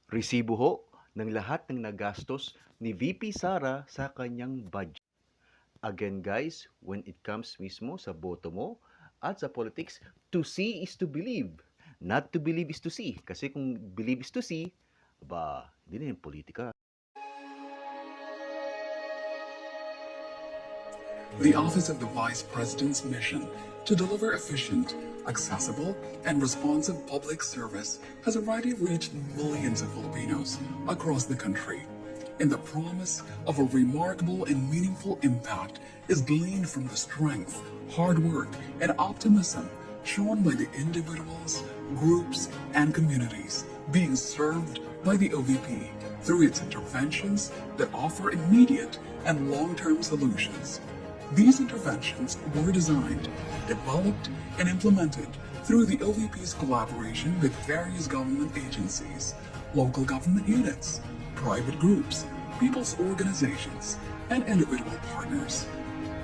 Resibo ho ng lahat ng nagastos ni VP Sara sa kanyang budget. Again guys, when it comes mismo sa boto mo at sa politics, to see is to believe. Not to believe is to see. Kasi kung believe is to see, hindi na yung politika. The Office of the Vice President's mission to deliver efficient, accessible, and responsive public service has already reached millions of Filipinos across the country. And the promise of a remarkable and meaningful impact is gleaned from the strength, hard work, and optimism shown by the individuals, groups, and communities being served by the OVP through its interventions that offer immediate and long-term solutions. These interventions were designed, developed, and implemented through the OVP's collaboration with various government agencies, local government units, private groups, people's organizations, and individual partners.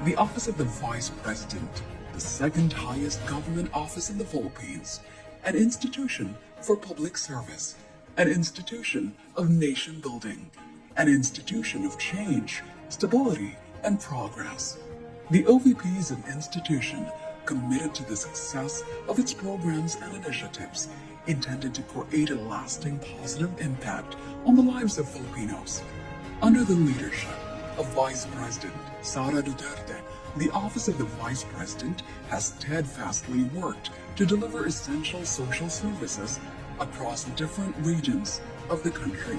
The Office of the Vice President, the second highest government office in the Philippines, an institution for public service, an institution of nation building, an institution of change, stability, and progress. The OVP is an institution committed to the success of its programs and initiatives intended to create a lasting positive impact on the lives of Filipinos. Under the leadership of Vice President Sarah Du30, the Office of the Vice President has steadfastly worked to deliver essential social services across different regions of the country.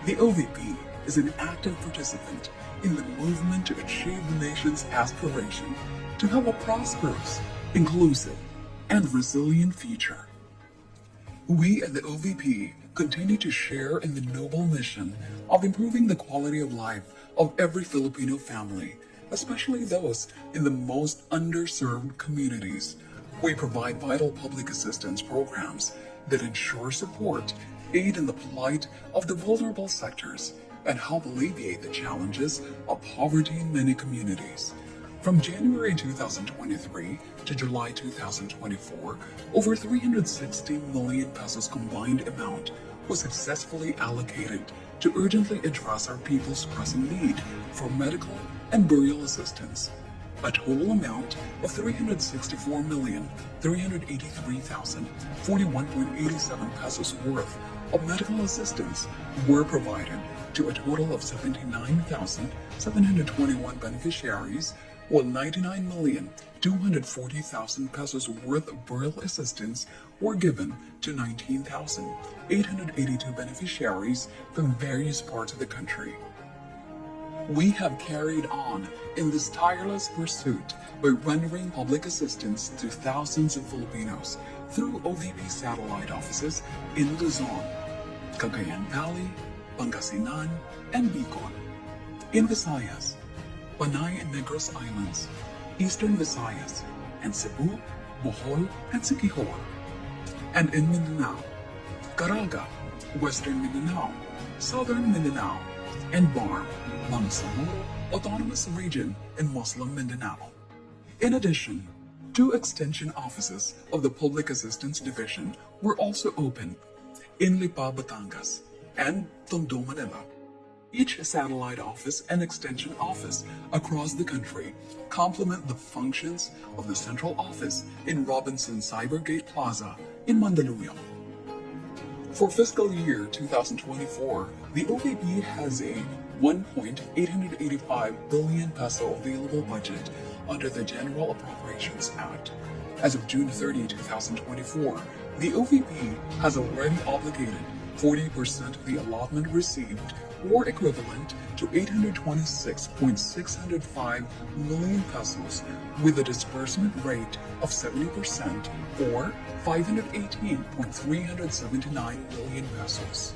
The OVP is an active participant in the movement to achieve the nation's aspiration to have a prosperous, inclusive, and resilient future. We at the OVP continue to share in the noble mission of improving the quality of life of every Filipino family, especially those in the most underserved communities. We provide vital public assistance programs that ensure support, aid in the plight of the vulnerable sectors, and help alleviate the challenges of poverty in many communities. From January 2023 to July 2024, over 360 million pesos combined amount was successfully allocated to urgently address our people's pressing need for medical and burial assistance. A total amount of 364,383,041.87 pesos worth of medical assistance were provided to a total of 79,721 beneficiaries, while 99,240,000 pesos worth of burial assistance were given to 19,882 beneficiaries from various parts of the country. We have carried on in this tireless pursuit by rendering public assistance to thousands of Filipinos through OVP satellite offices in Luzon, Cagayan Valley, Pangasinan, and Bicol. In Visayas, Panay and Negros Islands, Eastern Visayas, and Cebu, Bohol, and Siquijor. And in Mindanao, Caraga, Western Mindanao, Southern Mindanao, and BARM, Bangsamoro Autonomous Region in Muslim Mindanao. In addition, 2 extension offices of the Public Assistance Division were also opened in Lipa, Batangas, and Tondo, Manila. Each satellite office and extension office across the country complement the functions of the central office in Robinson Cybergate Plaza in Mandaluyong. For fiscal year 2024, the OVP has a 1.885 billion peso available budget under the General Appropriations Act. As of June 30, 2024, the OVP has already obligated 40% of the allotment received, or equivalent to 826.605 million pesos, with a disbursement rate of 70%, or 518.379 million pesos.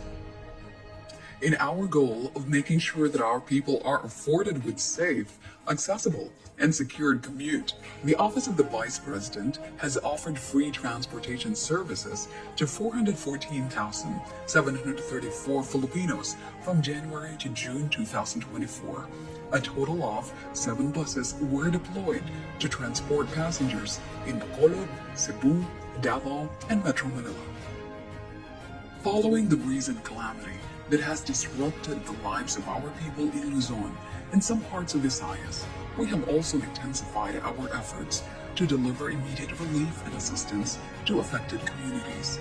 In our goal of making sure that our people are afforded with safe, accessible, and secured commute, the Office of the Vice President has offered free transportation services to 414,734 Filipinos from January to June 2024. A total of 7 buses were deployed to transport passengers in Bacolod, Cebu, Davao, and Metro Manila. Following the recent calamity that has disrupted the lives of our people in Luzon and some parts of Visayas, we have also intensified our efforts to deliver immediate relief and assistance to affected communities.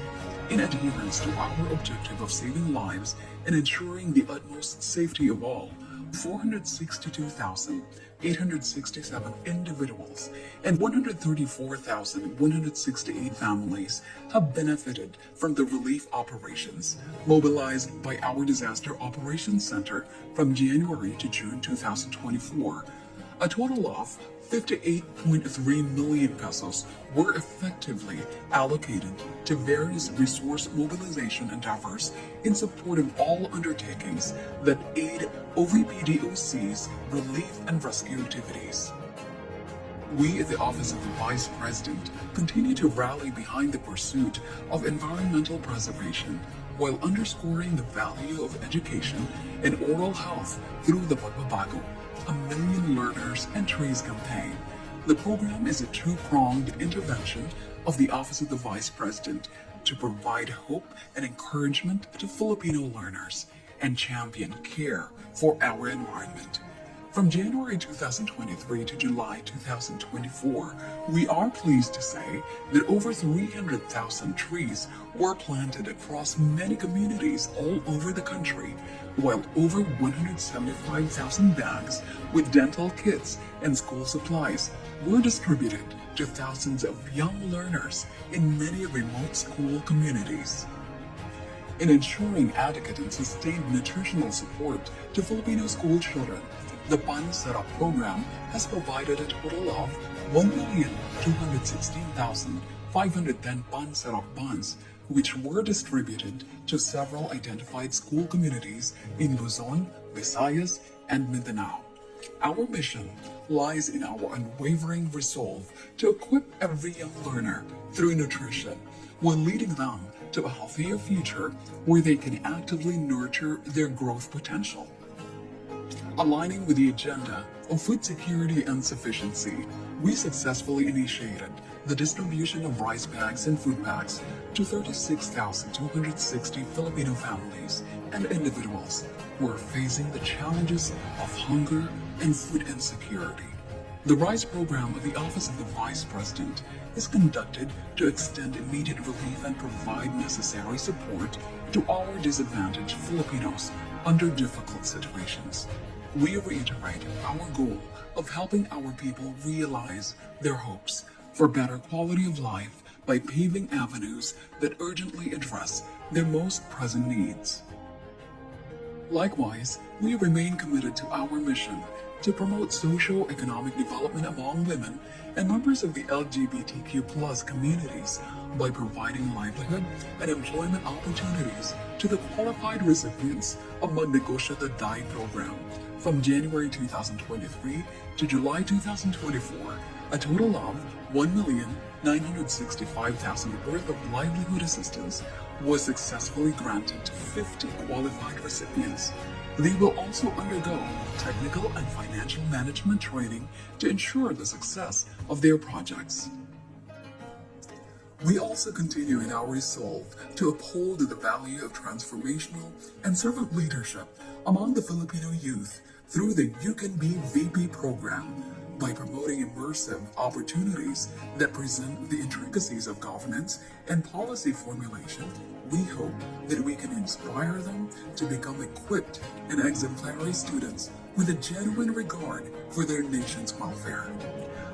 In adherence to our objective of saving lives and ensuring the utmost safety of all, 462,867 individuals and 134,168 families have benefited from the relief operations mobilized by our Disaster Operations Center from January to June 2024. A total of 58.3 million pesos were effectively allocated to various resource mobilization endeavors in support of all undertakings that aid OVP-DOC's relief and rescue activities. We at the Office of the Vice President continue to rally behind the pursuit of environmental preservation while underscoring the value of education and oral health through the Pagbabago, a Million Learners and Trees campaign. The program is a two-pronged intervention of the Office of the Vice President to provide hope and encouragement to Filipino learners and champion care for our environment. From January 2023 to July 2024, we are pleased to say that over 300,000 trees were planted across many communities all over the country, while over 175,000 bags with dental kits and school supplies were distributed to thousands of young learners in many remote school communities. In ensuring adequate and sustained nutritional support to Filipino school children, the Pan Setup program has provided a total of 1,216,510 Pan Setup buns, which were distributed to several identified school communities in Luzon, Visayas, and Mindanao. Our mission lies in our unwavering resolve to equip every young learner through nutrition while leading them to a healthier future where they can actively nurture their growth potential. Aligning with the agenda of food security and sufficiency, we successfully initiated the distribution of rice bags and food bags to 36,260 Filipino families and individuals who are facing the challenges of hunger and food insecurity. The RISE program of the Office of the Vice President is conducted to extend immediate relief and provide necessary support to our disadvantaged Filipinos under difficult situations. We reiterate our goal of helping our people realize their hopes for better quality of life by paving avenues that urgently address their most present needs. Likewise, we remain committed to our mission to promote socio-economic development among women and members of the LGBTQ+ communities by providing livelihood and employment opportunities to the qualified recipients of Magnegosyo the DAI program. From January 2023 to July 2024, a total of 1,965,000 worth of livelihood assistance was successfully granted to 50 qualified recipients. They will also undergo technical and financial management training to ensure the success of their projects. We also continue in our resolve to uphold the value of transformational and servant leadership among the Filipino youth through the You Can Be VP program. By promoting immersive opportunities that present the intricacies of governance and policy formulation, we hope that we can inspire them to become equipped and exemplary students with a genuine regard for their nation's welfare.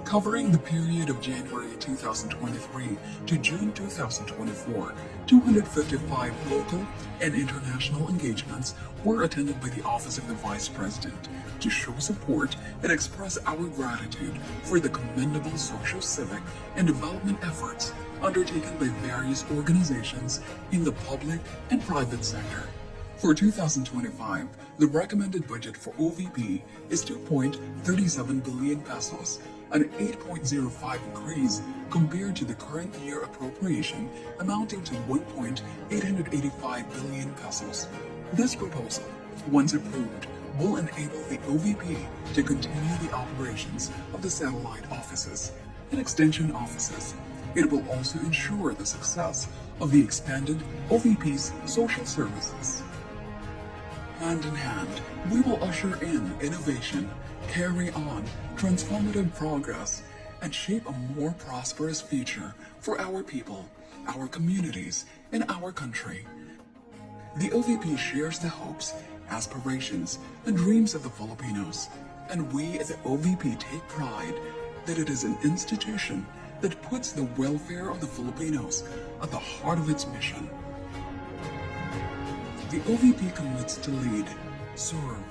Covering the period of January 2023 to June 2024, 255 local and international engagements were attended by the Office of the Vice President to show support and express our gratitude for the commendable social, civic, and development efforts undertaken by various organizations in the public and private sector. For 2025, the recommended budget for OVP is 2.37 billion pesos, an 8.05 increase compared to the current year appropriation amounting to 1.885 billion pesos. This proposal, once approved, will enable the OVP to continue the operations of the satellite offices and extension offices. It will also ensure the success of the expanded OVP's social services. Hand in hand, we will usher in innovation, carry on transformative progress, and shape a more prosperous future for our people, our communities, and our country. The OVP shares the hopes, aspirations, and dreams of the Filipinos, and we at the OVP take pride that it is an institution that puts the welfare of the Filipinos at the heart of its mission. The OVP commits to lead, serve,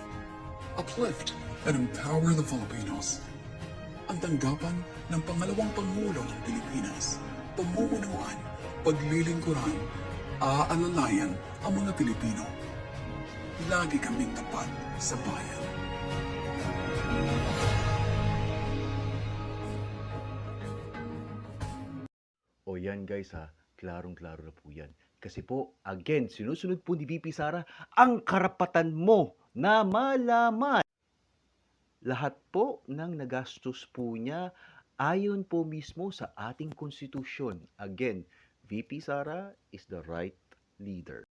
uplift, and empower the Filipinos. Ang tanggapan ng pangalawang Pangulo ng Pilipinas, pamumunuan, paglilingkuran, aalalayan ang mga Pilipino. Lagi kaming tapat sa bayan. O yan guys ha, klarong-klaro na po yan. Kasi po, again, sinusunod po ni VP Sara ang karapatan mo na malaman. Lahat po ng nagastos po niya ayon po mismo sa ating konstitusyon. Again, VP Sara is the right leader.